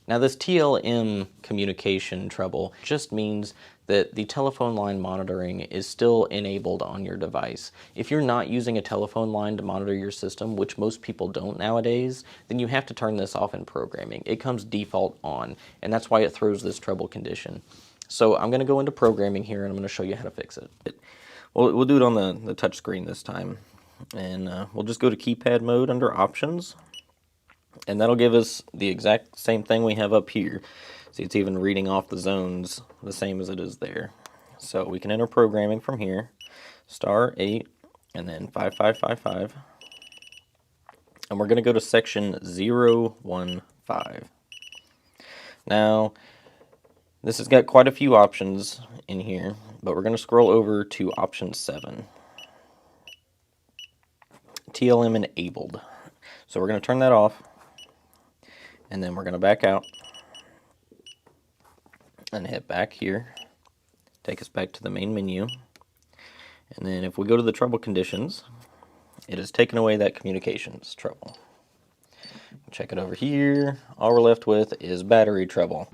Now this TLM communication trouble just means that the telephone line monitoring is still enabled on your device. If you're not using a telephone line to monitor your system, which most people don't nowadays, then you have to turn this off in programming. It comes default on, and that's why it throws this trouble condition. So I'm going to go into programming here, and I'm going to show you how to fix it. Well, we'll do it on the touch screen this time, and we'll just go to keypad mode under options. And that'll give us the exact same thing we have up here. See, it's even reading off the zones the same as it is there. So we can enter programming from here, *8, and then 5555. And we're going to go to section 015. Now, this has got quite a few options in here, but we're going to scroll over to option 7. TLM enabled. So we're going to turn that off. And then we're going to back out and hit back here, take us back to the main menu. And then if we go to the trouble conditions, it has taken away that communications trouble. Check it over here. All we're left with is battery trouble.